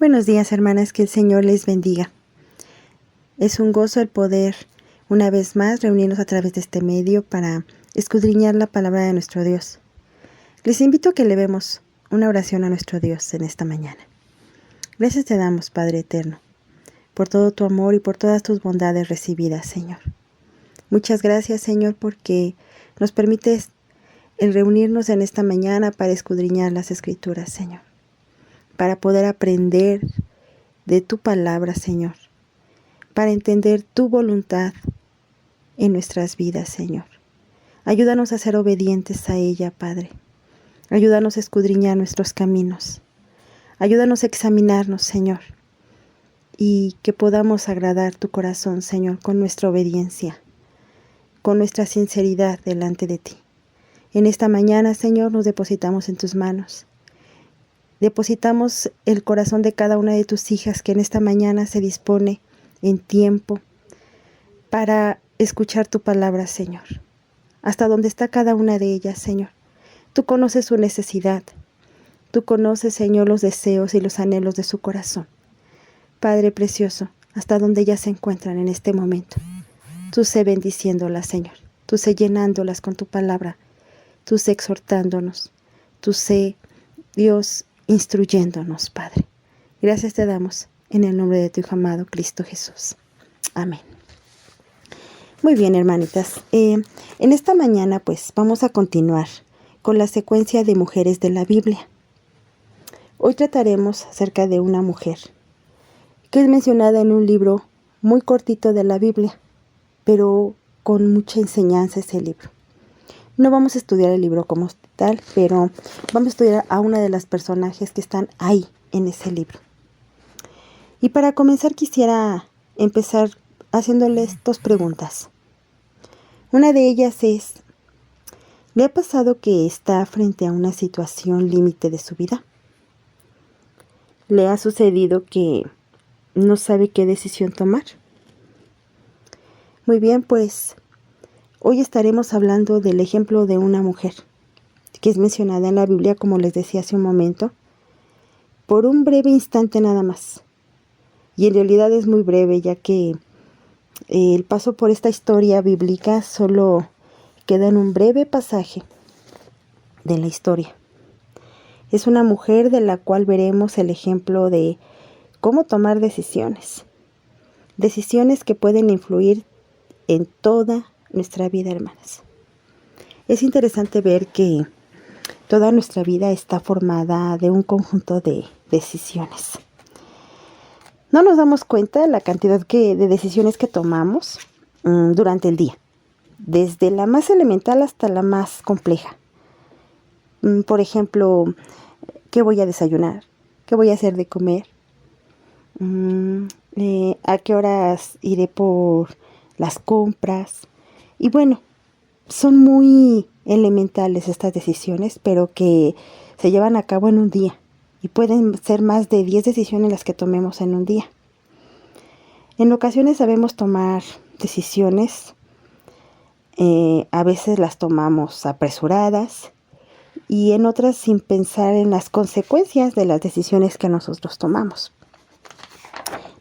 Buenos días, hermanas, que el Señor les bendiga. Es un gozo el poder una vez más reunirnos a través de este medio para escudriñar la palabra de nuestro Dios. Les invito a que elevemos una oración a nuestro Dios en esta mañana. Gracias te damos, Padre eterno, por todo tu amor y por todas tus bondades recibidas, Señor. Muchas gracias, Señor, porque nos permites el reunirnos en esta mañana para escudriñar las Escrituras, Señor, para poder aprender de tu palabra, Señor, para entender tu voluntad en nuestras vidas, Señor. Ayúdanos a ser obedientes a ella, Padre. Ayúdanos a escudriñar nuestros caminos. Ayúdanos a examinarnos, Señor, y que podamos agradar tu corazón, Señor, con nuestra obediencia, con nuestra sinceridad delante de ti. En esta mañana, Señor, nos depositamos en tus manos. Depositamos el corazón de cada una de tus hijas que en esta mañana se dispone en tiempo para escuchar tu palabra, Señor. Hasta donde está cada una de ellas, Señor. Tú conoces su necesidad. Tú conoces, Señor, los deseos y los anhelos de su corazón. Padre precioso, hasta donde ellas se encuentran en este momento. Tú sé bendiciéndolas, Señor. Tú sé llenándolas con tu palabra. Tú sé exhortándonos. Tú sé, Dios, instruyéndonos, Padre. Gracias te damos en el nombre de tu Hijo amado, Cristo Jesús. Amén. Muy bien, hermanitas. En esta mañana, pues, vamos a continuar con la secuencia de mujeres de la Biblia. Hoy trataremos acerca de una mujer que es mencionada en un libro muy cortito de la Biblia, pero con mucha enseñanza ese libro. No vamos a estudiar el libro como tal, pero vamos a estudiar a una de las personajes que están ahí en ese libro. Y para comenzar quisiera empezar haciéndoles dos preguntas. Una de ellas es, ¿le ha pasado que está frente a una situación límite de su vida? ¿Le ha sucedido que no sabe qué decisión tomar? Muy bien, pues hoy estaremos hablando del ejemplo de una mujer que es mencionada en la Biblia, como les decía hace un momento, por un breve instante nada más. Y en realidad es muy breve, ya que el paso por esta historia bíblica solo queda en un breve pasaje de la historia. Es una mujer de la cual veremos el ejemplo de cómo tomar decisiones. Decisiones que pueden influir en toda nuestra vida, hermanas. Es interesante ver que toda nuestra vida está formada de un conjunto de decisiones. No nos damos cuenta de la cantidad de decisiones que tomamos durante el día, desde la más elemental hasta la más compleja. Por ejemplo, ¿qué voy a desayunar? ¿Qué voy a hacer de comer? ¿A qué horas iré por las compras? Y bueno, son muy elementales estas decisiones, pero que se llevan a cabo en un día. Y pueden ser más de 10 decisiones las que tomemos en un día. En ocasiones sabemos tomar decisiones, a veces las tomamos apresuradas y en otras sin pensar en las consecuencias de las decisiones que nosotros tomamos.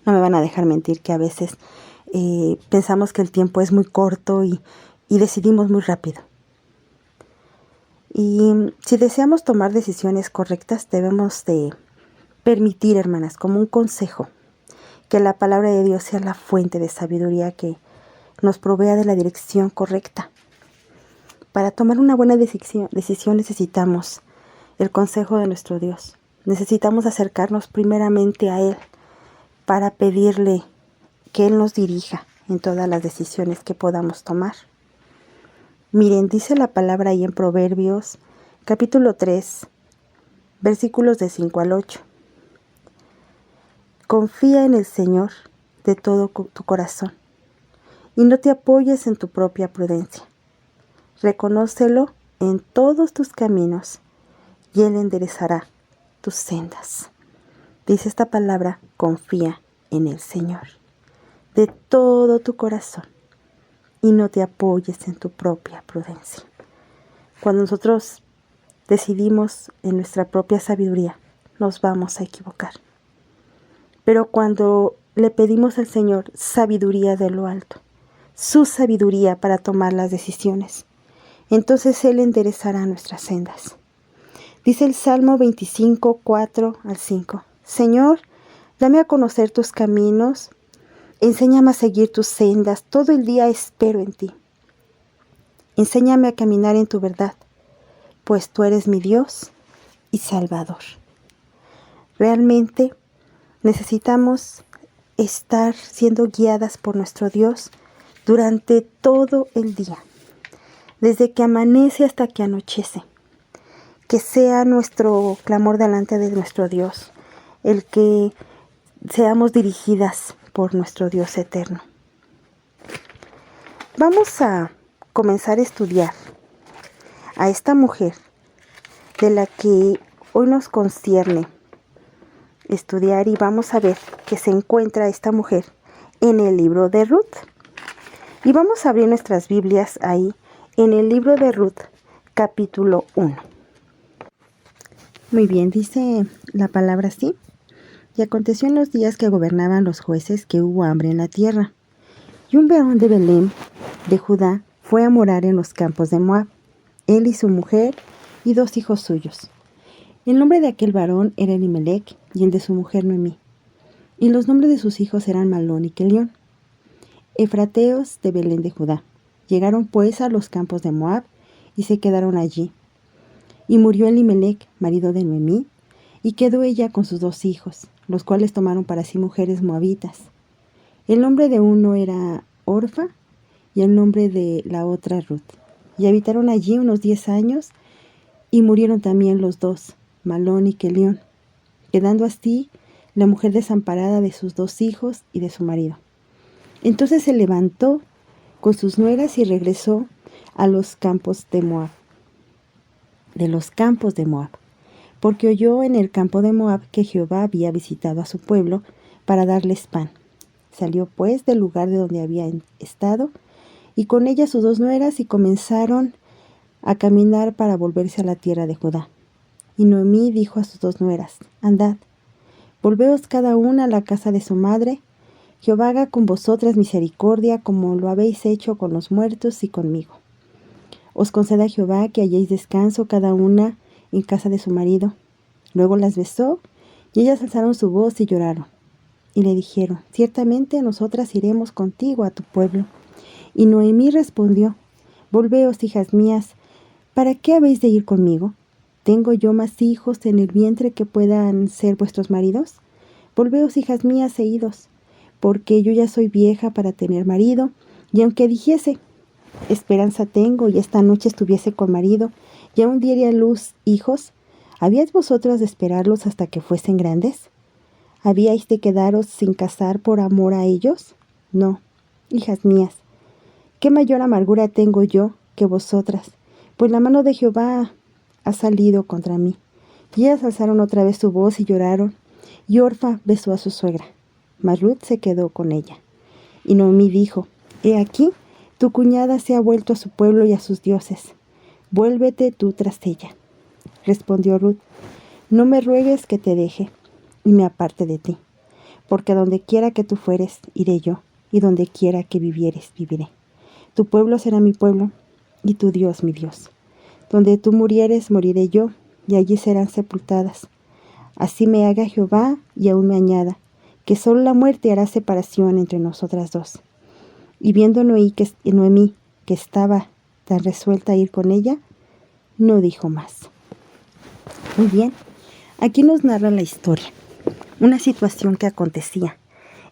No me van a dejar mentir que a veces pensamos que el tiempo es muy corto y decidimos muy rápido. Y si deseamos tomar decisiones correctas, debemos de permitir, hermanas, como un consejo, que la palabra de Dios sea la fuente de sabiduría que nos provea de la dirección correcta. Para tomar una buena decisión necesitamos el consejo de nuestro Dios. Necesitamos acercarnos primeramente a Él para pedirle que Él nos dirija en todas las decisiones que podamos tomar. Miren, dice la palabra ahí en Proverbios, capítulo 3, versículos de 5 al 8. Confía en el Señor de todo tu corazón y no te apoyes en tu propia prudencia. Reconócelo en todos tus caminos y Él enderezará tus sendas. Dice esta palabra, confía en el Señor de todo tu corazón y no te apoyes en tu propia prudencia. Cuando nosotros decidimos en nuestra propia sabiduría, nos vamos a equivocar. Pero cuando le pedimos al Señor sabiduría de lo alto, su sabiduría para tomar las decisiones, entonces Él enderezará nuestras sendas. Dice el Salmo 25, 4 al 5. Señor, dame a conocer tus caminos, enséñame a seguir tus sendas, todo el día espero en ti. Enséñame a caminar en tu verdad, pues tú eres mi Dios y Salvador. Realmente necesitamos estar siendo guiadas por nuestro Dios durante todo el día, desde que amanece hasta que anochece. Que sea nuestro clamor delante de nuestro Dios, el que seamos dirigidas por nuestro Dios eterno. Vamos a comenzar a estudiar a esta mujer de la que hoy nos concierne estudiar, y vamos a ver que se encuentra esta mujer en el libro de Ruth. Y vamos a abrir nuestras Biblias ahí en el libro de Ruth, capítulo 1. Muy bien, dice la palabra así. Y aconteció en los días que gobernaban los jueces que hubo hambre en la tierra. Y un varón de Belén, de Judá, fue a morar en los campos de Moab, él y su mujer y 2 hijos suyos. El nombre de aquel varón era Elimelech y el de su mujer Noemí. Y los nombres de sus hijos eran Malón y Kelión, efrateos de Belén de Judá. Llegaron pues a los campos de Moab y se quedaron allí. Y murió Elimelech, marido de Noemí, y quedó ella con sus 2 hijos, los cuales tomaron para sí mujeres moabitas. El nombre de uno era Orfa y el nombre de la otra Ruth. Y habitaron allí unos 10 años, y murieron también los 2, Malón y Kelión, quedando así la mujer desamparada de sus 2 hijos y de su marido. Entonces se levantó con sus nueras y regresó a los campos de Moab. Porque oyó en el campo de Moab que Jehová había visitado a su pueblo para darles pan. Salió pues del lugar de donde había estado, y con ella sus 2 nueras, y comenzaron a caminar para volverse a la tierra de Judá. Y Noemí dijo a sus 2 nueras: Andad, volveos cada una a la casa de su madre. Jehová haga con vosotras misericordia, como lo habéis hecho con los muertos y conmigo. Os conceda Jehová que halléis descanso cada una en casa de su marido. Luego las besó, y ellas alzaron su voz y lloraron. Y le dijeron: Ciertamente nosotras iremos contigo a tu pueblo. Y Noemí respondió: Volveos, hijas mías, ¿para qué habéis de ir conmigo? ¿Tengo yo más hijos en el vientre que puedan ser vuestros maridos? Volveos, hijas mías, e idos, porque yo ya soy vieja para tener marido, y aunque dijese: Esperanza tengo, y esta noche estuviese con marido, y aún diera a luz hijos, ¿habíais vosotras de esperarlos hasta que fuesen grandes? ¿Habíais de quedaros sin casar por amor a ellos? No, hijas mías, ¿qué mayor amargura tengo yo que vosotras? Pues la mano de Jehová ha salido contra mí. Y ellas alzaron otra vez su voz y lloraron, y Orfa besó a su suegra, mas Ruth se quedó con ella. Y Noemí dijo: He aquí, tu cuñada se ha vuelto a su pueblo y a sus dioses. Vuélvete tú tras ella. Respondió Ruth: No me ruegues que te deje y me aparte de ti, porque donde quiera que tú fueres, iré yo, y donde quiera que vivieres, viviré. Tu pueblo será mi pueblo, y tu Dios mi Dios. Donde tú murieres, moriré yo, y allí serán sepultadas. Así me haga Jehová, y aún me añada, que solo la muerte hará separación entre nosotras 2. Y viendo Noemí que estaba tan resuelta a ir con ella, no dijo más. Muy bien, aquí nos narra la historia, una situación que acontecía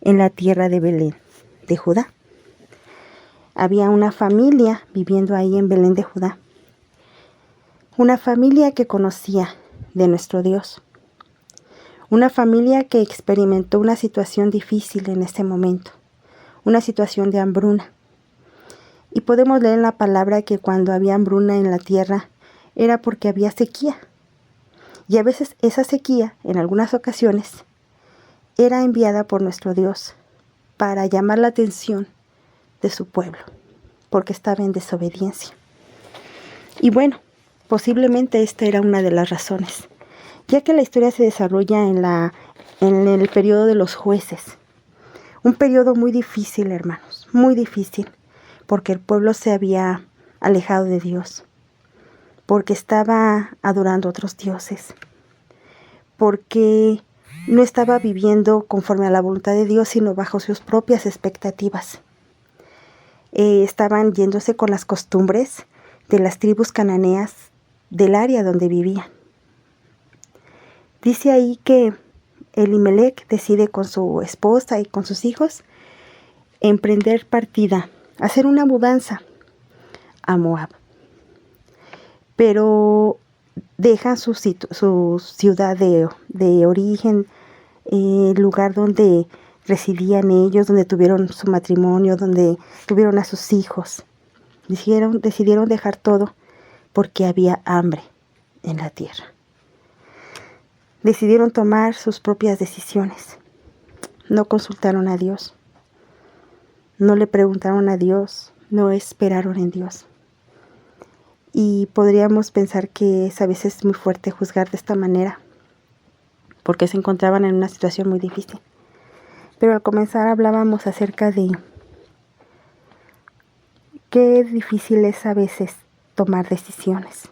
en la tierra de Belén, de Judá. Había una familia viviendo ahí en Belén de Judá, una familia que conocía de nuestro Dios, una familia que experimentó una situación difícil en ese momento, una situación de hambruna. Y podemos leer en la palabra que cuando había hambruna en la tierra era porque había sequía. Y a veces esa sequía, en algunas ocasiones, era enviada por nuestro Dios para llamar la atención de su pueblo, porque estaba en desobediencia. Y bueno, posiblemente esta era una de las razones. ya que la historia se desarrolla en el periodo de los jueces. Un periodo muy difícil, hermanos, muy difícil, porque el pueblo se había alejado de Dios, porque estaba adorando a otros dioses, porque no estaba viviendo conforme a la voluntad de Dios, sino bajo sus propias expectativas. Estaban yéndose con las costumbres de las tribus cananeas del área donde vivían. Dice ahí que Elimelec decide con su esposa y con sus hijos emprender partida, hacer una mudanza a Moab. Pero dejan su ciudad de origen, el lugar donde residían ellos, donde tuvieron su matrimonio, donde tuvieron a sus hijos. Decidieron dejar todo porque había hambre en la tierra. Decidieron tomar sus propias decisiones. No consultaron a Dios. No le preguntaron a Dios. No esperaron en Dios. Y podríamos pensar que es a veces muy fuerte juzgar de esta manera, porque se encontraban en una situación muy difícil. Pero al comenzar hablábamos acerca de qué difícil es a veces tomar decisiones.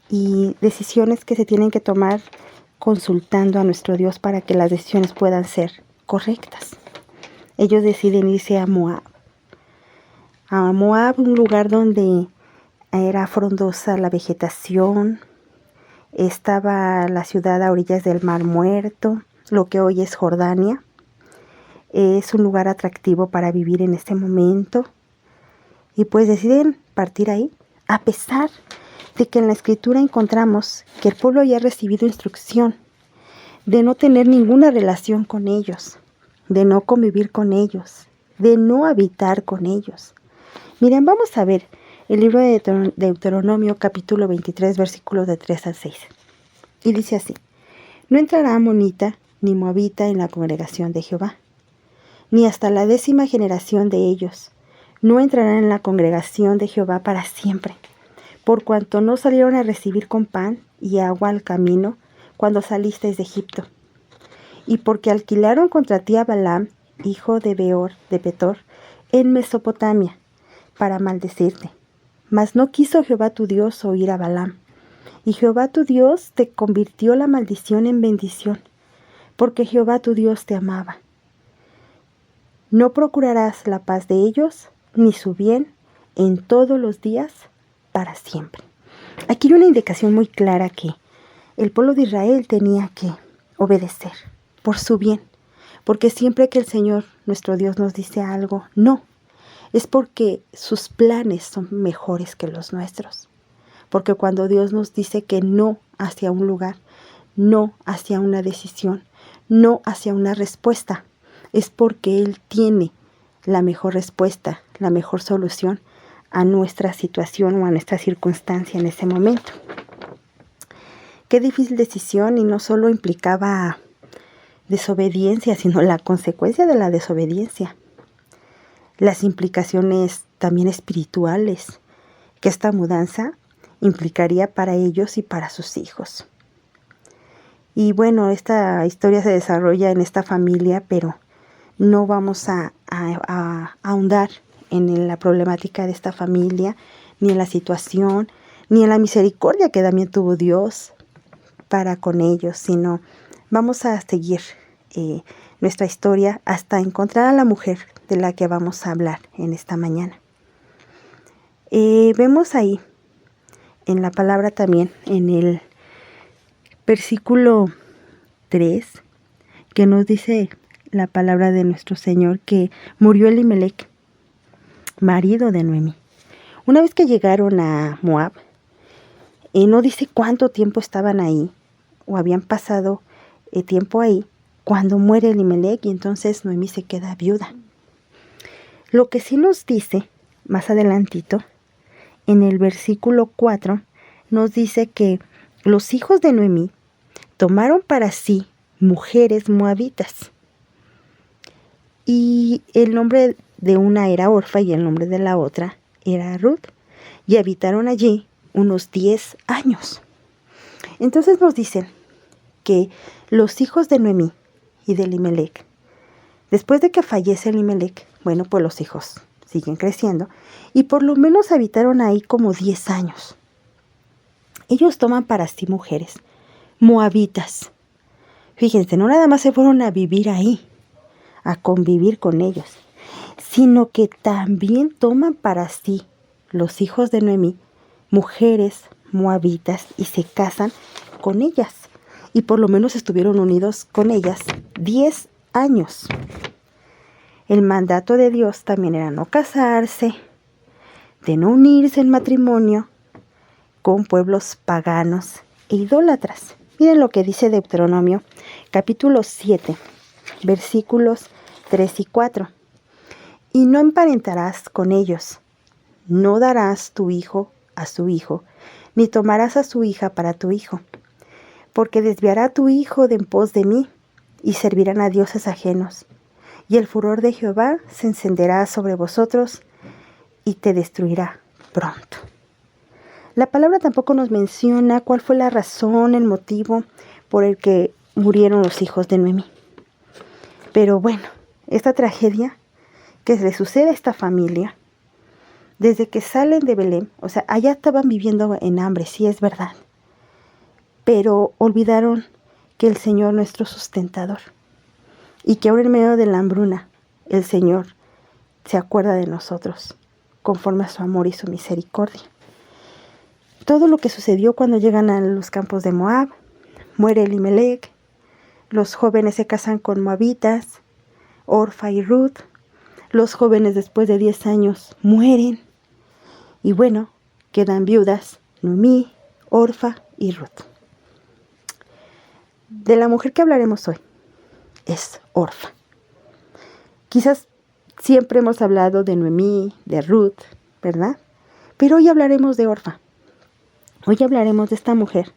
Y decisiones que se tienen que tomar consultando a nuestro Dios para que las decisiones puedan ser correctas. Ellos deciden irse a Moab. A Moab, un lugar donde era frondosa la vegetación, estaba la ciudad a orillas del Mar Muerto, lo que hoy es Jordania. Es un lugar atractivo para vivir en este momento. Y pues deciden partir ahí, a pesar de que en la Escritura encontramos que el pueblo ya ha recibido instrucción de no tener ninguna relación con ellos, de no convivir con ellos, de no habitar con ellos. Miren, vamos a ver el libro de Deuteronomio capítulo 23, versículos de 3 al 6. Y dice así: No entrará amonita ni moabita en la congregación de Jehová, ni hasta la 10ª generación de ellos. No entrarán en la congregación de Jehová para siempre, por cuanto no salieron a recibir con pan y agua al camino cuando salisteis de Egipto. Y porque alquilaron contra ti a Balaam, hijo de Beor, de Petor, en Mesopotamia, para maldecirte. Mas no quiso Jehová tu Dios oír a Balaam. Y Jehová tu Dios te convirtió la maldición en bendición, porque Jehová tu Dios te amaba. No procurarás la paz de ellos, ni su bien, en todos los días, para siempre. Aquí hay una indicación muy clara que el pueblo de Israel tenía que obedecer por su bien, porque siempre que el Señor, nuestro Dios, nos dice algo, no, es porque sus planes son mejores que los nuestros. Porque cuando Dios nos dice que no hacia un lugar, no hacia una decisión, no hacia una respuesta, es porque Él tiene la mejor respuesta, la mejor solución a nuestra situación o a nuestra circunstancia en ese momento. Qué difícil decisión, y no solo implicaba desobediencia, sino la consecuencia de la desobediencia. Las implicaciones también espirituales que esta mudanza implicaría para ellos y para sus hijos. Y bueno, esta historia se desarrolla en esta familia, pero no vamos a ahondar en la problemática de esta familia, ni en la situación, ni en la misericordia que también tuvo Dios para con ellos, sino vamos a seguir nuestra historia hasta encontrar a la mujer de la que vamos a hablar en esta mañana. Vemos ahí en la palabra también, en el versículo 3, que nos dice la palabra de nuestro Señor que murió Elimelec, marido de Noemí. Una vez que llegaron a Moab, no dice cuánto tiempo estaban ahí o habían pasado tiempo ahí cuando muere Elimelec, y entonces Noemí se queda viuda. Lo que sí nos dice más adelantito, en el versículo 4, nos dice que los hijos de Noemí tomaron para sí mujeres moabitas. Y el nombre de una era Orfa y el nombre de la otra era Ruth. Y habitaron allí unos 10 años. Entonces nos dicen que los hijos de Noemí y de Elimelec, después de que fallece Elimelec, bueno, pues los hijos siguen creciendo y por lo menos habitaron ahí como 10 años. Ellos toman para sí mujeres moabitas. Fíjense, no nada más se fueron a vivir ahí, a convivir con ellos, sino que también toman para sí los hijos de Noemí mujeres moabitas y se casan con ellas. Y por lo menos estuvieron unidos con ellas 10 años. El mandato de Dios también era no casarse, de no unirse en matrimonio con pueblos paganos e idólatras. Miren lo que dice Deuteronomio, capítulo 7, versículos 3 y 4. Y no emparentarás con ellos, no darás tu hijo a su hijo, ni tomarás a su hija para tu hijo, porque desviará tu hijo de en pos de mí, y servirán a dioses ajenos. Y el furor de Jehová se encenderá sobre vosotros, y te destruirá pronto. La palabra tampoco nos menciona cuál fue la razón, el motivo por el que murieron los hijos de Noemí. Pero bueno, esta tragedia que le sucede a esta familia, desde que salen de Belén, o sea, allá estaban viviendo en hambre, sí es verdad, pero olvidaron que el Señor nuestro sustentador, y que ahora en medio de la hambruna, el Señor se acuerda de nosotros, conforme a su amor y su misericordia. Todo lo que sucedió cuando llegan a los campos de Moab, muere Elimelec, los jóvenes se casan con moabitas, Orfa y Ruth, los jóvenes después de 10 años mueren, y bueno, quedan viudas Noemí, Orfa y Ruth. De la mujer que hablaremos hoy es Orfa. Quizás siempre hemos hablado de Noemí, de Ruth, ¿verdad? Pero hoy hablaremos de Orfa. Hoy hablaremos de esta mujer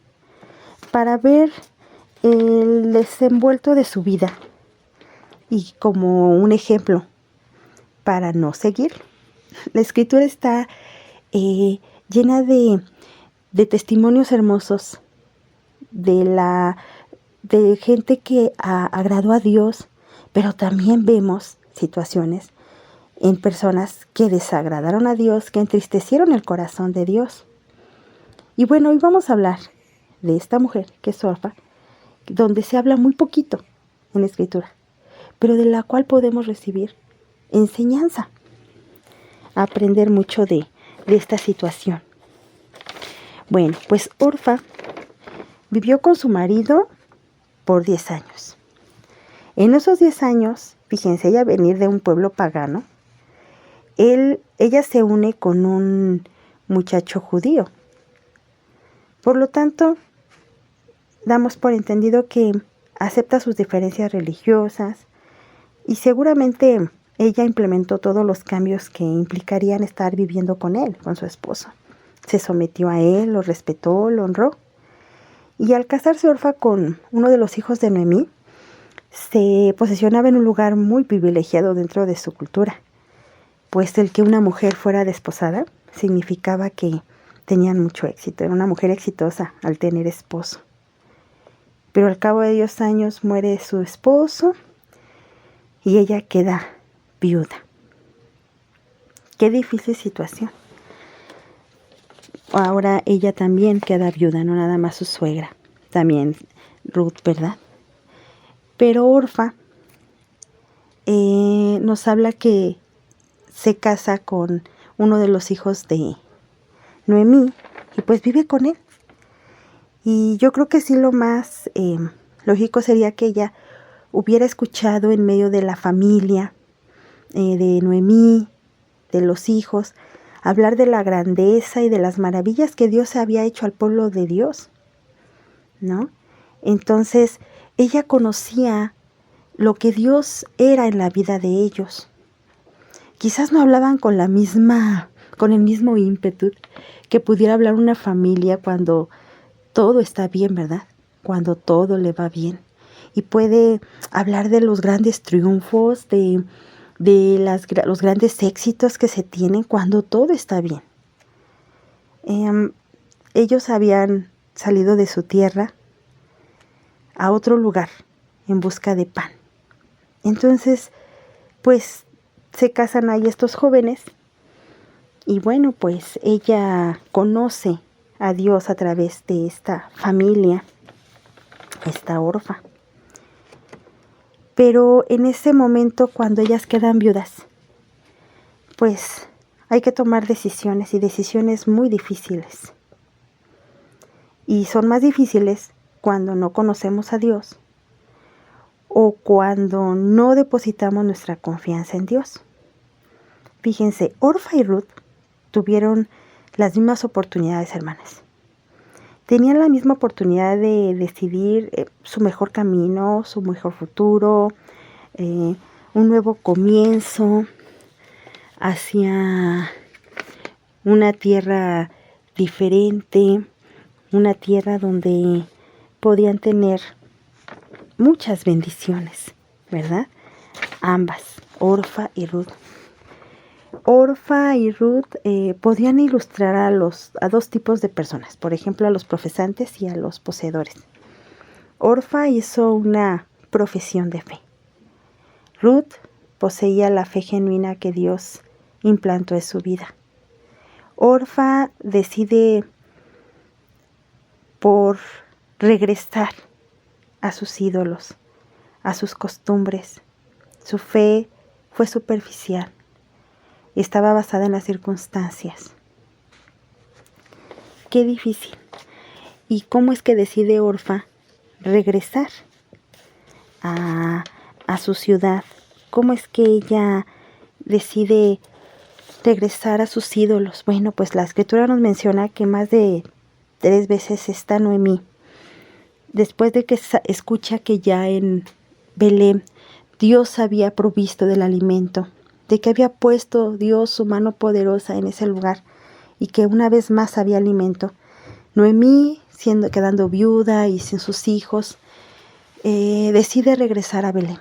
para ver el desenvuelto de su vida y como un ejemplo para no seguir. La escritura está llena de testimonios hermosos de gente que agradó a Dios, pero también vemos situaciones en personas que desagradaron a Dios, que entristecieron el corazón de Dios. Y bueno, hoy vamos a hablar de esta mujer, que es Orfa, donde se habla muy poquito en la escritura, pero de la cual podemos recibir enseñanza, aprender mucho de esta situación. Bueno, pues Orfa vivió con su marido por 10 años. En esos 10 años, fíjense, ella venir de un pueblo pagano, ella se une con un muchacho judío. Por lo tanto, damos por entendido que acepta sus diferencias religiosas y seguramente ella implementó todos los cambios que implicarían estar viviendo con él, con su esposo. Se sometió a él, lo respetó, lo honró. Y al casarse Orfa con uno de los hijos de Noemí, se posicionaba en un lugar muy privilegiado dentro de su cultura, pues el que una mujer fuera desposada significaba que tenían mucho éxito, era una mujer exitosa al tener esposo. Pero al cabo de 10 años muere su esposo y ella queda viuda. Qué difícil situación. Ahora ella también queda viuda, no nada más su suegra, también Ruth, ¿verdad? Pero Orfa nos habla que se casa con uno de los hijos de Noemí y pues vive con él. Y yo creo que sí lo más lógico sería que ella hubiera escuchado en medio de la familia de Noemí, de los hijos, hablar de la grandeza y de las maravillas que Dios había hecho al pueblo de Dios, ¿no? Entonces, ella conocía lo que Dios era en la vida de ellos. Quizás no hablaban con el mismo ímpetu que pudiera hablar una familia cuando todo está bien, ¿verdad? Cuando todo le va bien. Y puede hablar de los grandes triunfos, de los grandes éxitos que se tienen cuando todo está bien. ellos habían salido de su tierra a otro lugar en busca de pan. Entonces, pues se casan ahí estos jóvenes y bueno, pues ella conoce a Dios a través de esta familia, esta orfa. Pero en ese momento, cuando ellas quedan viudas, pues hay que tomar decisiones y decisiones muy difíciles. Y son más difíciles cuando no conocemos a Dios o cuando no depositamos nuestra confianza en Dios. Fíjense, Orfa y Ruth tuvieron las mismas oportunidades, hermanas. Tenían la misma oportunidad de decidir su mejor camino, su mejor futuro, un nuevo comienzo hacia una tierra diferente, una tierra donde podían tener muchas bendiciones, ¿verdad? Ambas, Orfa y Ruth. Orfa y Ruth podían ilustrar a dos tipos de personas, por ejemplo, a los profesantes y a los poseedores. Orfa hizo una profesión de fe. Ruth poseía la fe genuina que Dios implantó en su vida. Orfa decide por regresar a sus ídolos, a sus costumbres. Su fe fue superficial. Estaba basada en las circunstancias. Qué difícil. ¿Y cómo es que decide Orfa regresar a su ciudad? ¿Cómo es que ella decide regresar a sus ídolos? Bueno, pues la escritura nos menciona que más de 3 veces está Noemí, después de que escucha que ya en Belén Dios había provisto del alimento, de que había puesto Dios su mano poderosa en ese lugar y que una vez más había alimento. Noemí, quedando viuda y sin sus hijos, decide regresar a Belén.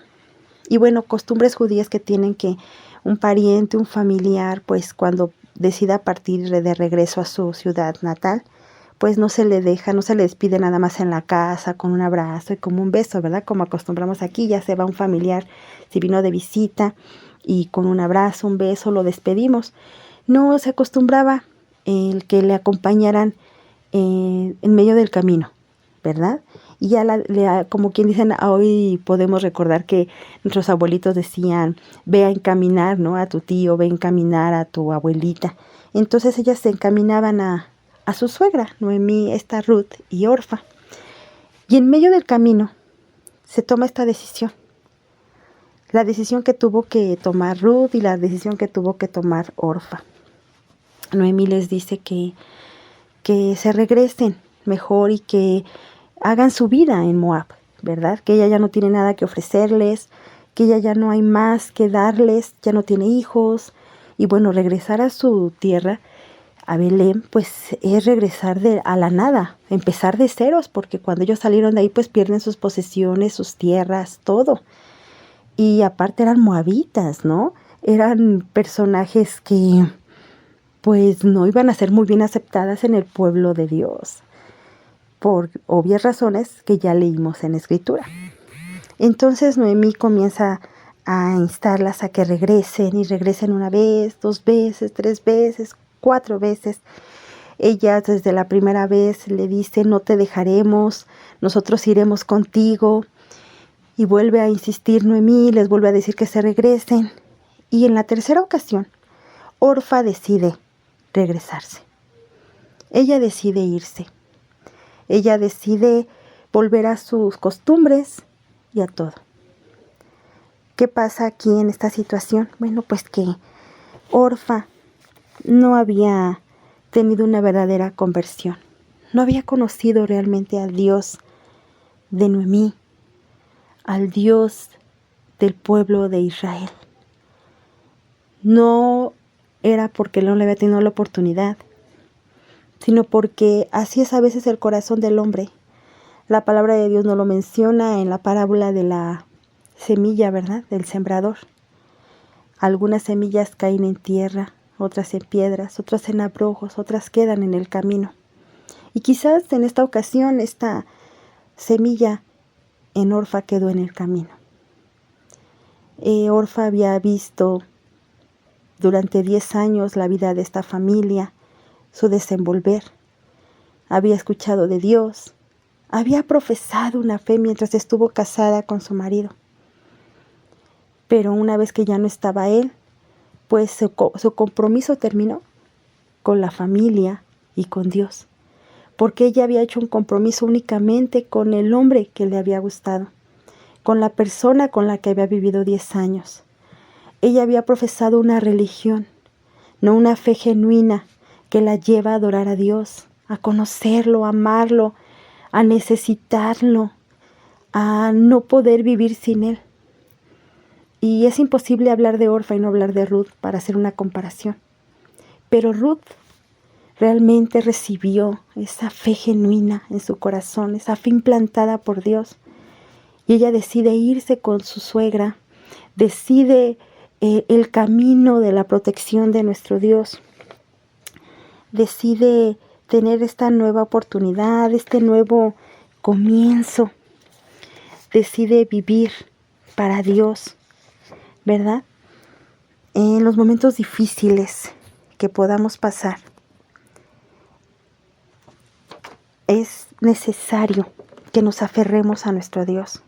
Y bueno, costumbres judías que tienen que un pariente, un familiar, pues cuando decida partir de regreso a su ciudad natal, pues no se le despide nada más en la casa con un abrazo y como un beso, ¿verdad? Como acostumbramos aquí, ya se va un familiar, si vino de visita y con un abrazo, un beso, lo despedimos. No se acostumbraba el que le acompañaran en medio del camino, ¿verdad? Y ya como quien dicen, hoy podemos recordar que nuestros abuelitos decían, ve a encaminar, ¿no? A tu tío, ve a encaminar a tu abuelita. Entonces ellas se encaminaban a su suegra, Noemí, esta Ruth y Orfa. Y en medio del camino se toma esta decisión. La decisión que tuvo que tomar Ruth y la decisión que tuvo que tomar Orfa. Noemí les dice que se regresen mejor y que hagan su vida en Moab, ¿verdad? Que ella ya no tiene nada que ofrecerles, que ella ya no hay más que darles, ya no tiene hijos. Y bueno, regresar a su tierra, a Belén, pues es regresar a la nada, empezar de ceros, porque cuando ellos salieron de ahí, pues pierden sus posesiones, sus tierras, todo. Y aparte eran moabitas, ¿no? Eran personajes que pues no iban a ser muy bien aceptadas en el pueblo de Dios, por obvias razones que ya leímos en la Escritura. Entonces Noemí comienza a instarlas a que regresen, y regresen 1 vez, 2 veces, 3 veces, 4 veces. Ellas desde la primera vez le dicen, no te dejaremos, nosotros iremos contigo. Y vuelve a insistir Noemí, les vuelve a decir que se regresen. Y en la tercera ocasión, Orfa decide regresarse. Ella decide irse. Ella decide volver a sus costumbres y a todo. ¿Qué pasa aquí en esta situación? Bueno, pues que Orfa no había tenido una verdadera conversión. No había conocido realmente al Dios de Noemí, al Dios del pueblo de Israel. No era porque no le había tenido la oportunidad, sino porque así es a veces el corazón del hombre. La palabra de Dios nos lo menciona en la parábola de la semilla, ¿verdad? Del sembrador. Algunas semillas caen en tierra, otras en piedras, otras en abrojos, otras quedan en el camino. Y quizás en esta ocasión esta semilla en Orfa quedó en el camino. Orfa había visto durante 10 años la vida de esta familia, su desenvolver. Había escuchado de Dios, había profesado una fe mientras estuvo casada con su marido. Pero una vez que ya no estaba él, pues su compromiso terminó con la familia y con Dios, porque ella había hecho un compromiso únicamente con el hombre que le había gustado, con la persona con la que había vivido 10 años. Ella había profesado una religión, no una fe genuina que la lleva a adorar a Dios, a conocerlo, a amarlo, a necesitarlo, a no poder vivir sin él. Y es imposible hablar de Orfa y no hablar de Ruth para hacer una comparación. Pero Ruth realmente recibió esa fe genuina en su corazón, esa fe implantada por Dios. Y ella decide irse con su suegra, decide el camino de la protección de nuestro Dios. Decide tener esta nueva oportunidad, este nuevo comienzo. Decide vivir para Dios, ¿verdad? En los momentos difíciles que podamos pasar, es necesario que nos aferremos a nuestro Dios,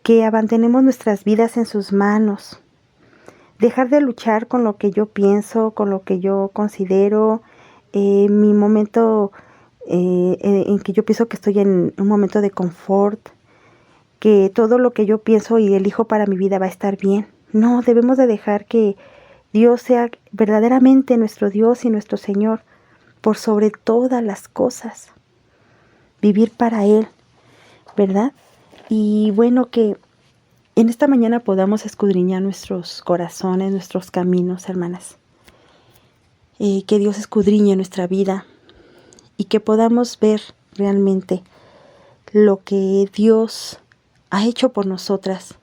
que abandonemos nuestras vidas en sus manos, dejar de luchar con lo que yo pienso, con lo que yo considero, mi momento en que yo pienso que estoy en un momento de confort, que todo lo que yo pienso y elijo para mi vida va a estar bien. No, debemos de dejar que Dios sea verdaderamente nuestro Dios y nuestro Señor por sobre todas las cosas. Vivir para Él, ¿verdad? Y bueno, que en esta mañana podamos escudriñar nuestros corazones, nuestros caminos, hermanas. Que Dios escudriñe nuestra vida y que podamos ver realmente lo que Dios ha hecho por nosotras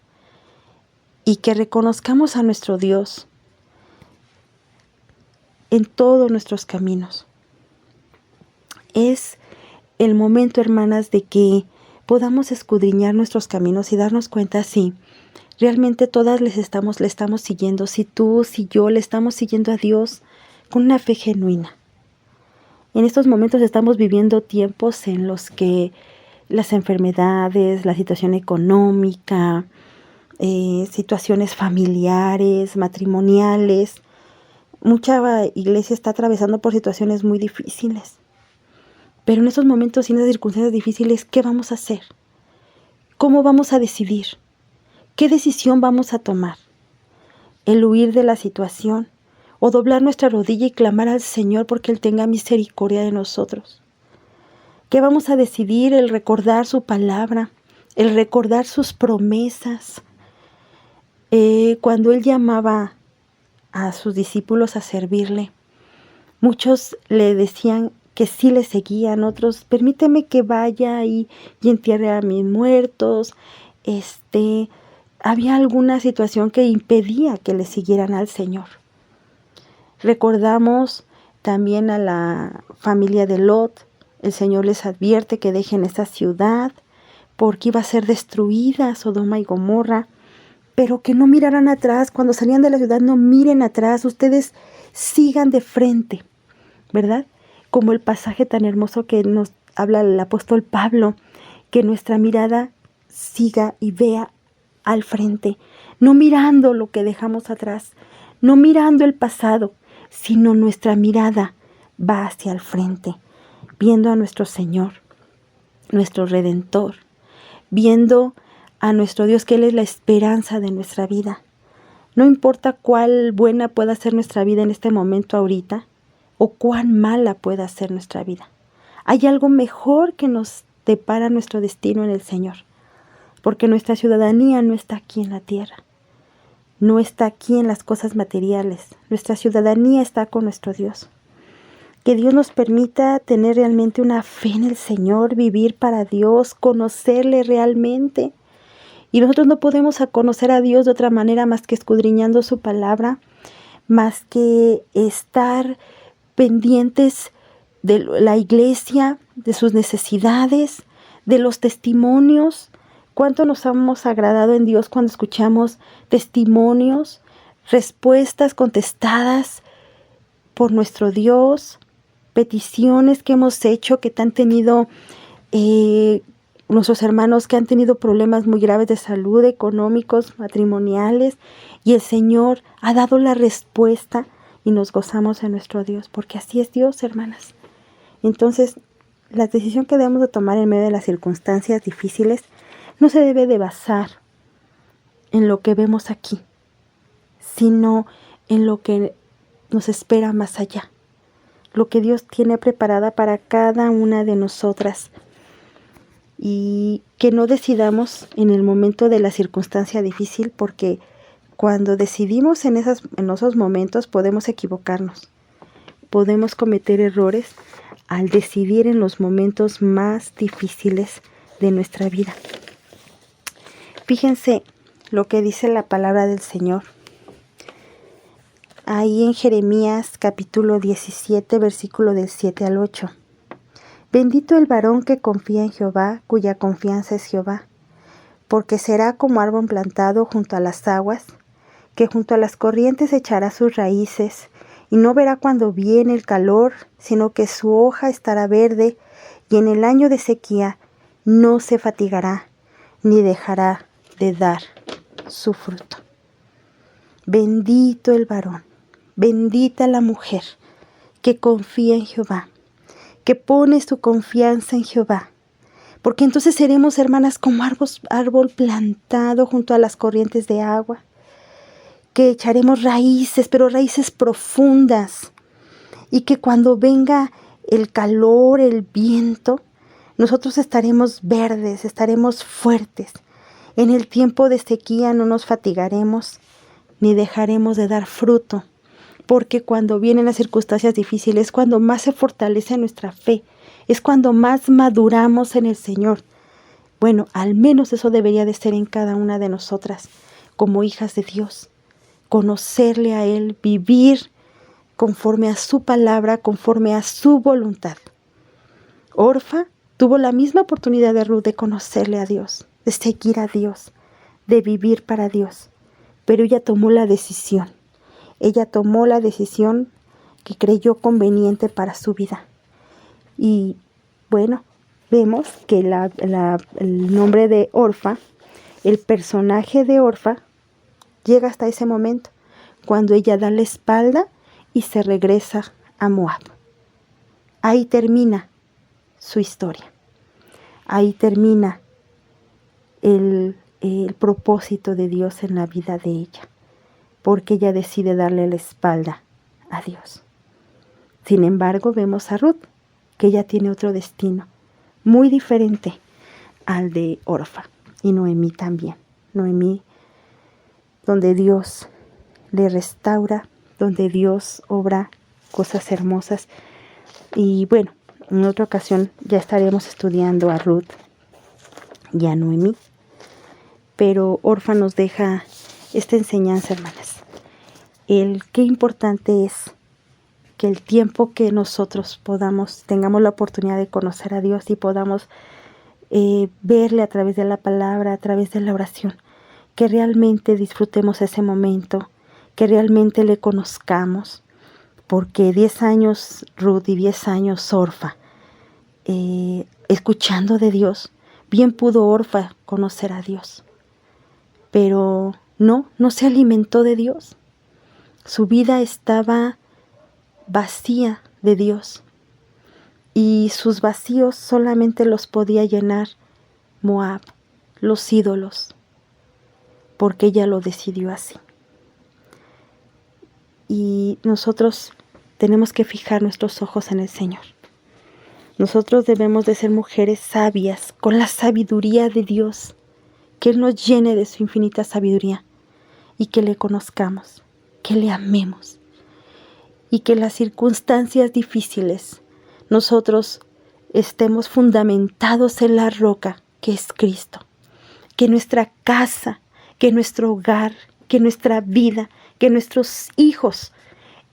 y que reconozcamos a nuestro Dios en todos nuestros caminos. Es el momento, hermanas, de que podamos escudriñar nuestros caminos y darnos cuenta si realmente todas le estamos siguiendo, si tú, si yo le estamos siguiendo a Dios con una fe genuina. En estos momentos estamos viviendo tiempos en los que las enfermedades, la situación económica, situaciones familiares, matrimoniales, mucha iglesia está atravesando por situaciones muy difíciles. Pero en esos momentos y en esas circunstancias difíciles, ¿qué vamos a hacer? ¿Cómo vamos a decidir? ¿Qué decisión vamos a tomar? ¿El huir de la situación o doblar nuestra rodilla y clamar al Señor porque Él tenga misericordia de nosotros? ¿Qué vamos a decidir? El recordar su palabra, el recordar sus promesas. Cuando Él llamaba a sus discípulos a servirle, muchos le decían que sí le seguían, otros, permíteme que vaya y entierre a mis muertos. Había alguna situación que impedía que le siguieran al Señor. Recordamos también a la familia de Lot. El Señor les advierte que dejen esa ciudad porque iba a ser destruida Sodoma y Gomorra, pero que no miraran atrás. Cuando salían de la ciudad, no miren atrás, ustedes sigan de frente, ¿verdad? Como el pasaje tan hermoso que nos habla el apóstol Pablo, que nuestra mirada siga y vea al frente, no mirando lo que dejamos atrás, no mirando el pasado, sino nuestra mirada va hacia el frente, viendo a nuestro Señor, nuestro Redentor, viendo a nuestro Dios, que Él es la esperanza de nuestra vida. No importa cuál buena pueda ser nuestra vida en este momento ahorita, o cuán mala pueda ser nuestra vida. Hay algo mejor que nos depara nuestro destino en el Señor, porque nuestra ciudadanía no está aquí en la tierra, no está aquí en las cosas materiales. Nuestra ciudadanía está con nuestro Dios. Que Dios nos permita tener realmente una fe en el Señor, vivir para Dios, conocerle realmente. Y nosotros no podemos conocer a Dios de otra manera más que escudriñando su palabra, más que estar pendientes de la iglesia, de sus necesidades, de los testimonios. Cuánto nos hemos agradado en Dios cuando escuchamos testimonios, respuestas contestadas por nuestro Dios, peticiones que hemos hecho que han tenido nuestros hermanos que han tenido problemas muy graves de salud, económicos, matrimoniales, y el Señor ha dado la respuesta y nos gozamos en nuestro Dios, porque así es Dios, hermanas. Entonces, la decisión que debemos de tomar en medio de las circunstancias difíciles no se debe de basar en lo que vemos aquí, sino en lo que nos espera más allá, lo que Dios tiene preparada para cada una de nosotras. Y que no decidamos en el momento de la circunstancia difícil, porque cuando decidimos en esos momentos podemos equivocarnos, podemos cometer errores al decidir en los momentos más difíciles de nuestra vida. Fíjense lo que dice la palabra del Señor. Ahí en Jeremías capítulo 17, versículo del 7 al 8. Bendito el varón que confía en Jehová, cuya confianza es Jehová, porque será como árbol plantado junto a las aguas, que junto a las corrientes echará sus raíces, y no verá cuando viene el calor, sino que su hoja estará verde, y en el año de sequía no se fatigará, ni dejará de dar su fruto. Bendito el varón, bendita la mujer que confía en Jehová, que pone su confianza en Jehová, porque entonces seremos, hermanas, como árbol plantado junto a las corrientes de agua, que echaremos raíces, pero raíces profundas, y que cuando venga el calor, el viento, nosotros estaremos verdes, estaremos fuertes. En el tiempo de sequía no nos fatigaremos, ni dejaremos de dar fruto, porque cuando vienen las circunstancias difíciles es cuando más se fortalece nuestra fe, es cuando más maduramos en el Señor. Bueno, al menos eso debería de ser en cada una de nosotras, como hijas de Dios. Conocerle a Él, vivir conforme a su palabra, conforme a su voluntad. Orfa tuvo la misma oportunidad de Ruth de conocerle a Dios, de seguir a Dios, de vivir para Dios, pero ella tomó la decisión. Ella tomó la decisión que creyó conveniente para su vida. Y bueno, vemos que el nombre de Orfa, el personaje de Orfa, llega hasta ese momento, cuando ella da la espalda y se regresa a Moab. Ahí termina su historia. Ahí termina el propósito de Dios en la vida de ella, porque ella decide darle la espalda a Dios. Sin embargo, vemos a Ruth, que ella tiene otro destino, muy diferente al de Orfa, y Noemí también. Noemí, donde Dios le restaura, donde Dios obra cosas hermosas. Y bueno, en otra ocasión ya estaremos estudiando a Ruth y a Noemí, pero Orfa nos deja esta enseñanza, hermanas. Qué importante es que el tiempo que nosotros tengamos la oportunidad de conocer a Dios y podamos verle a través de la palabra, a través de la oración, que realmente disfrutemos ese momento, que realmente le conozcamos, porque 10 años Ruth y 10 años Orfa, escuchando de Dios, bien pudo Orfa conocer a Dios, pero no se alimentó de Dios. Su vida estaba vacía de Dios, y sus vacíos solamente los podía llenar Moab, los ídolos, porque ella lo decidió así. Y nosotros tenemos que fijar nuestros ojos en el Señor. Nosotros debemos de ser mujeres sabias, con la sabiduría de Dios, que Él nos llene de su infinita sabiduría, y que le conozcamos, que le amemos, y que en las circunstancias difíciles nosotros estemos fundamentados en la roca que es Cristo. Que nuestra casa, que nuestro hogar, que nuestra vida, que nuestros hijos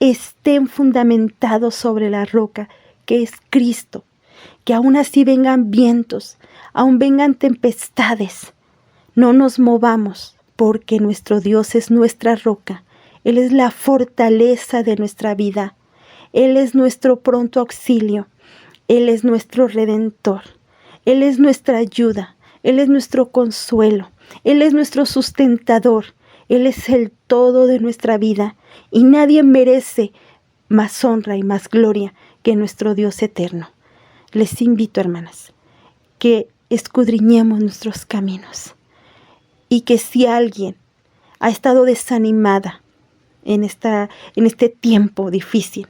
estén fundamentados sobre la roca que es Cristo, que aún así vengan vientos, aún vengan tempestades, no nos movamos, porque nuestro Dios es nuestra roca. Él es la fortaleza de nuestra vida. Él es nuestro pronto auxilio. Él es nuestro redentor. Él es nuestra ayuda. Él es nuestro consuelo. Él es nuestro sustentador. Él es el todo de nuestra vida. Y nadie merece más honra y más gloria que nuestro Dios eterno. Les invito, hermanas, que escudriñemos nuestros caminos. Y que si alguien ha estado desanimada en este tiempo difícil,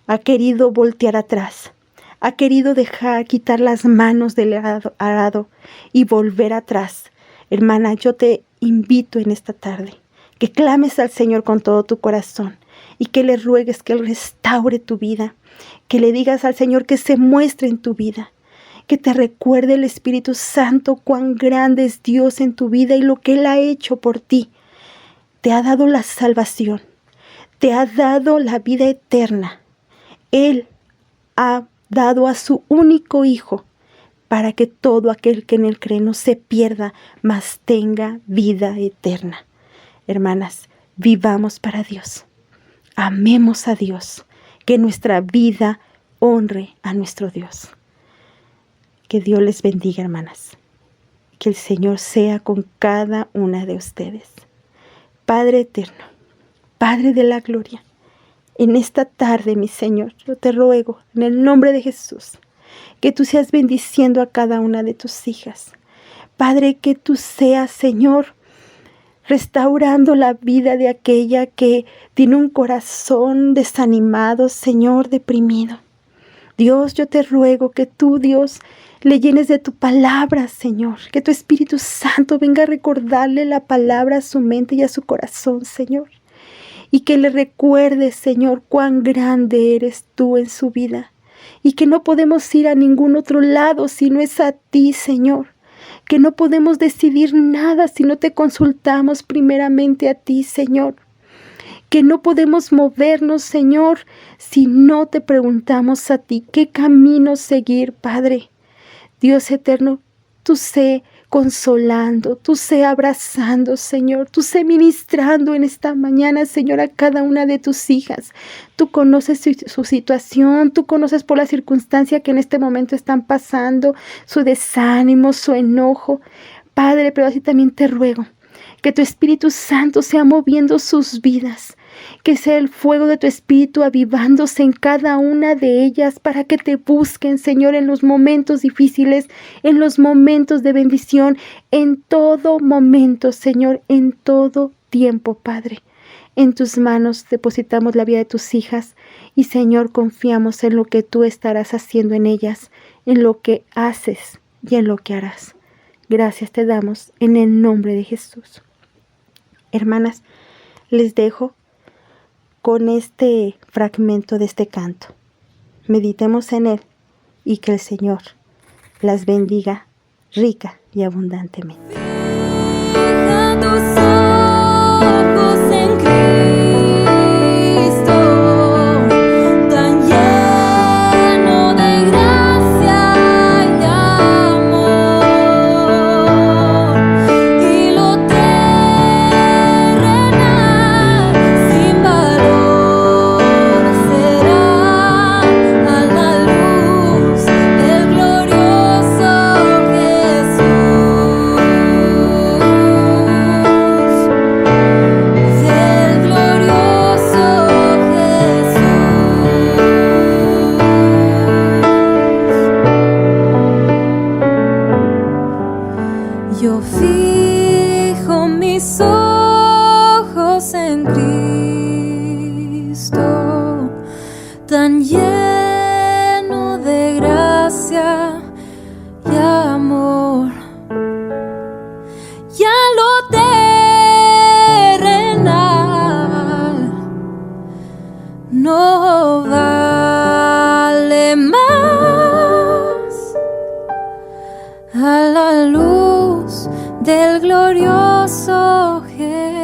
ha querido voltear atrás, ha querido quitar las manos del arado y volver atrás, hermana, yo te invito en esta tarde que clames al Señor con todo tu corazón y que le ruegues que Él restaure tu vida, que le digas al Señor que se muestre en tu vida, que te recuerde el Espíritu Santo cuán grande es Dios en tu vida y lo que Él ha hecho por ti. Te ha dado la salvación, te ha dado la vida eterna. Él ha dado a su único Hijo para que todo aquel que en Él cree no se pierda, mas tenga vida eterna. Hermanas, vivamos para Dios, amemos a Dios, que nuestra vida honre a nuestro Dios. Que Dios les bendiga, hermanas. Que el Señor sea con cada una de ustedes. Padre eterno, Padre de la gloria, en esta tarde, mi Señor, yo te ruego, en el nombre de Jesús, que tú seas bendiciendo a cada una de tus hijas. Padre, que tú seas, Señor, restaurando la vida de aquella que tiene un corazón desanimado, Señor, deprimido. Dios, yo te ruego que tú, Dios, le llenes de tu palabra, Señor. Que tu Espíritu Santo venga a recordarle la palabra a su mente y a su corazón, Señor. Y que le recuerde, Señor, cuán grande eres tú en su vida. Y que no podemos ir a ningún otro lado si no es a ti, Señor. Que no podemos decidir nada si no te consultamos primeramente a ti, Señor. Que no podemos movernos, Señor, si no te preguntamos a ti qué camino seguir, Padre. Dios eterno, tú sé consolando, tú sé abrazando, Señor, tú sé ministrando en esta mañana, Señor, a cada una de tus hijas. Tú conoces su situación, tú conoces por la circunstancia que en este momento están pasando, su desánimo, su enojo. Padre, pero así también te ruego que tu Espíritu Santo sea moviendo sus vidas, que sea el fuego de tu Espíritu avivándose en cada una de ellas para que te busquen, Señor, en los momentos difíciles, en los momentos de bendición, en todo momento, Señor, en todo tiempo, Padre. En tus manos depositamos la vida de tus hijas y, Señor, confiamos en lo que tú estarás haciendo en ellas, en lo que haces y en lo que harás. Gracias te damos en el nombre de Jesús. Hermanas, les dejo con este fragmento de este canto. Meditemos en él y que el Señor las bendiga rica y abundantemente. Fija tus ojos en Cristo, tan lleno de gracia y amor, y lo terrenal sin valor será a la luz del glorioso Jesús. Del glorioso Jesús. Yo fijo mis ojos en Cristo, tan lleno de gracia y amor. Ya lo terrenal no vale más a la luz del glorioso Jesús.